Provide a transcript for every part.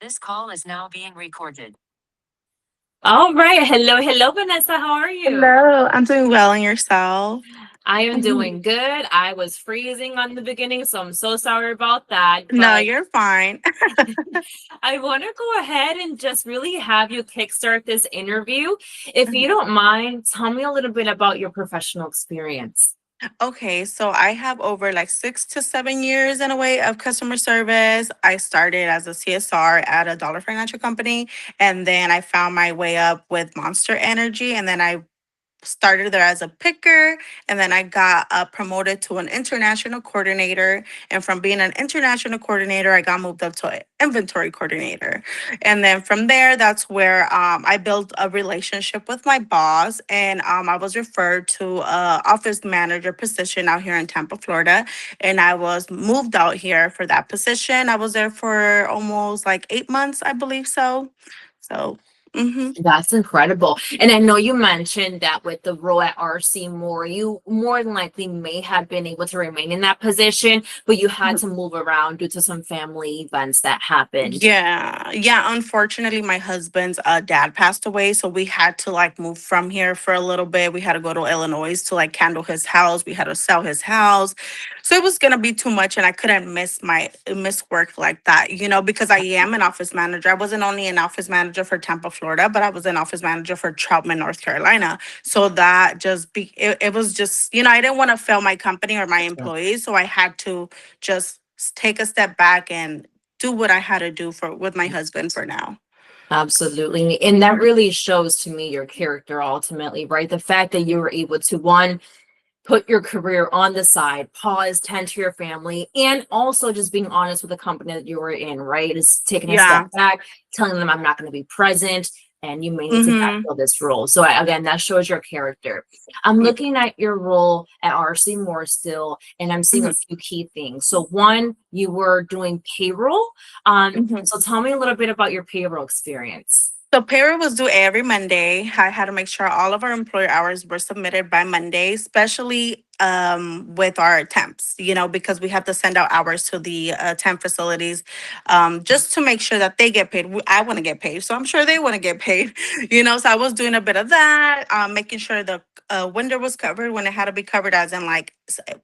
This call is now being recorded. All right. Hello, hello, Vanessa. How are you? Hello, I'm doing well and yourself. I am Mhm. doing good. I was freezing on the beginning, so I'm so sorry about that. No, But you're fine. I want to go ahead and just really have you kickstart this interview. If you Mhm. don't mind, tell me a little bit about your professional experience. Okay, so I have over like 6 to 7 years in a way of customer service. I started as a CSR at a dollar financial company, and then I found my way up with Monster Energy, and then I started there as a picker, and then I got promoted to an international coordinator, and from being an international coordinator I got moved up to an inventory coordinator, and then from there that's where I built a relationship with my boss, and I was referred to a office manager position out here in Tampa, Florida, and I was moved out here for that position. I was there for almost like 8 months, I believe so. Mm-hmm. That's incredible. And I know you mentioned that with the role at RC Moore, you more than likely may have been able to remain in that position, but you had to move around due to some family events that happened. Yeah. Unfortunately, my husband's dad passed away, so we had to like move from here for a little bit. We had to go to Illinois to like handle his house. We had to sell his house, so it was gonna be too much, and I couldn't miss work like that, because I am an office manager. I wasn't only an office manager for Tampa, Florida, but I was an office manager for Troutman, North Carolina. So that it was just I didn't want to fail my company or my employees, so I had to just take a step back and do what I had to do for with my husband for now. Absolutely. And that really shows to me your character ultimately, right? The fact that you were able to, one, put your career on the side, pause, tend to your family, and also just being honest with the company that you were in, right? Is taking a step Yeah. back, telling them I'm not going to be present and you may need to Mm-hmm. backfill this role. So again, that shows your character. I'm Yeah. looking at your role at RC Moore still, and I'm seeing a Mhm. few key things. So one, you were doing payroll. Mhm. So tell me a little bit about your payroll experience. So payroll was due every Monday. I had to make sure all of our employer hours were submitted by Monday, especially with our temps, because we have to send out hours to the temp facilities, just to make sure that they get paid. I want to get paid, so I'm sure they want to get paid, So I was doing a bit of that, making sure the window was covered when it had to be covered, as in like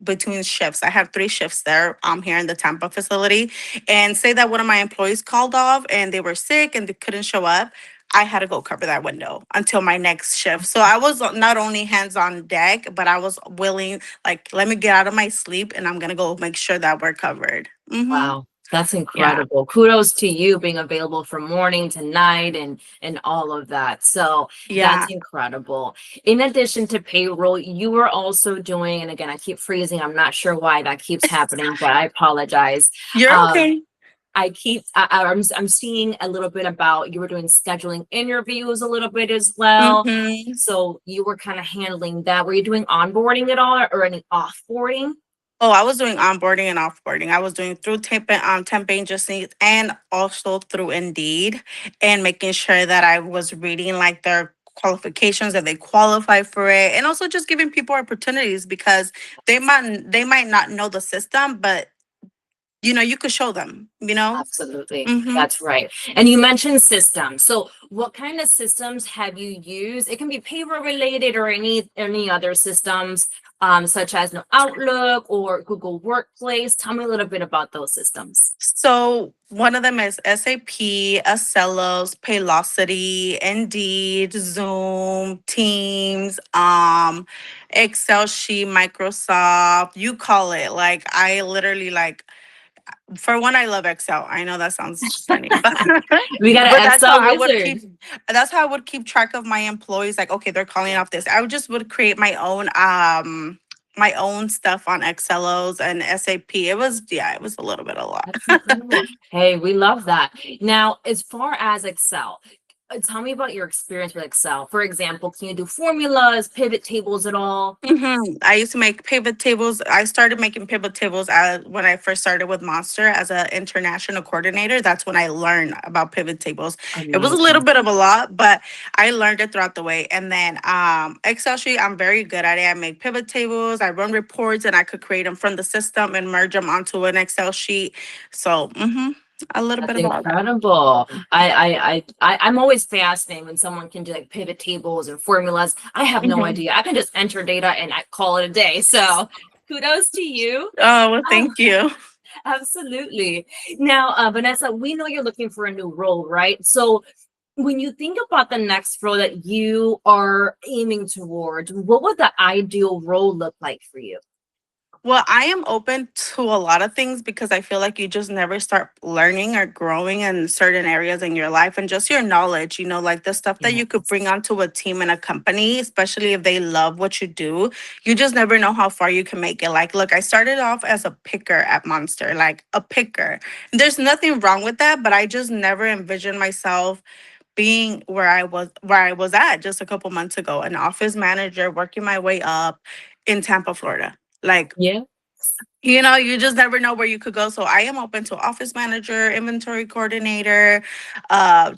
between shifts. I have 3 shifts there here in the Tampa facility, and say that one of my employees called off and they were sick and they couldn't show up. I had to go cover that window until my next shift. So I was not only hands on deck, but I was willing, like, let me get out of my sleep and I'm going to go make sure that we're covered. Wow, that's Yeah. incredible. Kudos to you being available from morning to night and all of that. So that's Yeah. incredible. In addition to payroll, you were also doing, and again, I keep freezing. I'm not sure why that keeps happening, but I apologize. You're Um, okay. I'm seeing a little bit about you were doing scheduling interviews a little bit as well. Hmm. So you were kind of handling that. Were you doing onboarding at all or any offboarding? Oh, I was doing onboarding and offboarding. I was doing through temp agencies and also through Indeed, and making sure that I was reading like their qualifications, that they qualify for it, and also just giving people opportunities because they might not know the system, but you could show them. Absolutely. Mm-hmm. That's right. And you mentioned systems. So what kind of systems have you used? It can be payroll related or any other systems, such as Outlook or Google Workplace. Tell me a little bit about those systems. So one of them is SAP, Acellos, Paylocity, Indeed, Zoom, Teams, Excel sheet, Microsoft. You call it. Like I literally like for one, I love Excel. I know that sounds funny, but We got but an Excel wizard. that's how I would keep track of my employees. Like, okay, they're calling off this. I would create my own stuff on Excelos and SAP. It was a little bit a lot. That's incredible. Hey, we love that. Now, as far as Excel, tell me about your experience with Excel. For example, can you do formulas, pivot tables at all? I used to make pivot tables. I started making pivot tables when I first started with Monster as an international coordinator. That's when I learned about pivot tables. It was a little Amazing. bit of a lot, but I learned it throughout the way. And then Excel sheet, I'm very good at it. I make pivot tables, I run reports, and I could create them from the system and merge them onto an Excel sheet. So, A little That's bit about that. incredible. I'm always fascinated when someone can do like pivot tables and formulas. I have no Mhm. idea. I can just enter data and I call it a day. So kudos to you. Oh, well, Oh, thank you. absolutely. Now, Vanessa, we know you're looking for a new role, right? So when you think about the next role that you are aiming towards, what would the ideal role look like for you? Well, I am open to a lot of things because I feel like you just never start learning or growing in certain areas in your life and just your knowledge, like the stuff that you could Yes. bring onto a team and a company, especially if they love what you do. You just never know how far you can make it. Like, look, I started off as a picker at Monster, like a picker. There's nothing wrong with that, but I just never envisioned myself being where I was at just a couple months ago, an office manager working my way up in Tampa, Florida. Like, Yeah. you just never know where you could go. So I am open to office manager, inventory coordinator,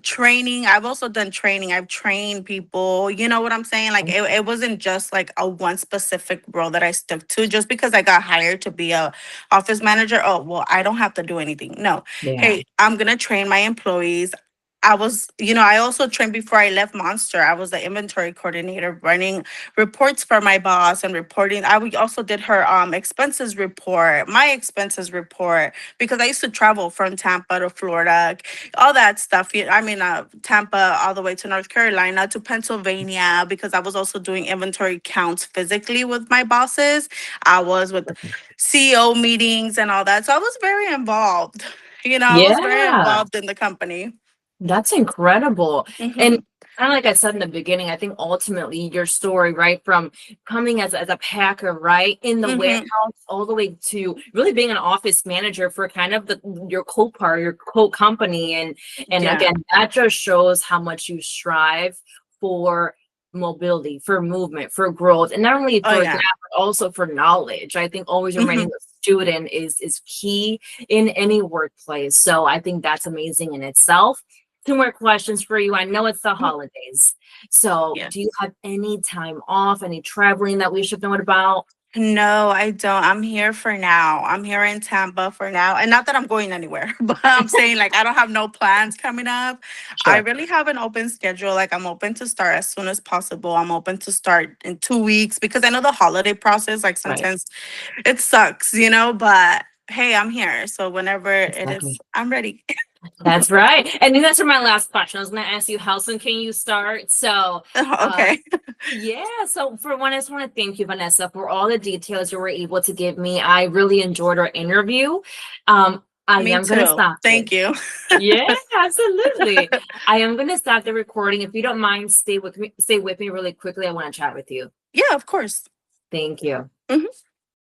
training. I've also done training. I've trained people. You know what I'm saying? Like it wasn't just like a one specific role that I stuck to just because I got hired to be a office manager. Oh, well, I don't have to do anything. No. Yeah. Hey, I'm gonna train my employees. I also trained before I left Monster. I was the inventory coordinator running reports for my boss and reporting. Also did her expenses report, my expenses report, because I used to travel from Tampa to Florida, all that stuff. Tampa all the way to North Carolina to Pennsylvania, because I was also doing inventory counts physically with my bosses. I was with CEO meetings and all that. So I was very involved. I was very Yeah. involved in the company. That's incredible. And Hmm. kind of like I said in the beginning, I think ultimately your story, right, from coming as a packer, right, in the warehouse Hmm. all the way to really being an office manager for kind of your co-part, your co-company. And Yeah. again, that just shows how much you strive for mobility, for movement, for growth, and not only Oh for that, yeah. but also for knowledge. I think always remaining Hmm. a student is key in any workplace. So I think that's amazing in itself. Two more questions for you. I know it's the holidays. So, Yeah. do you have any time off, any traveling that we should know about? No, I don't. I'm here for now. I'm here in Tampa for now. And not that I'm going anywhere, but I'm saying like I don't have no plans coming up. I Sure. really have an open schedule. Like I'm open to start as soon as possible. I'm open to start in 2 weeks because I know the holiday process, like Right. sometimes it sucks, but hey, I'm here. So whenever it is, Exactly. I'm ready. That's right. And then that's for my last question. I was going to ask you, how soon can you start? So, uh, Okay. yeah. So, for one, I just want to thank you, Vanessa, for all the details you were able to give me. I really enjoyed our interview. I Me am going to too. stop Thank it. you. Yeah, absolutely. I am going to stop the recording. If you don't mind, stay with me really quickly. I want to chat with you. Yeah, of course. Thank you. Mhm.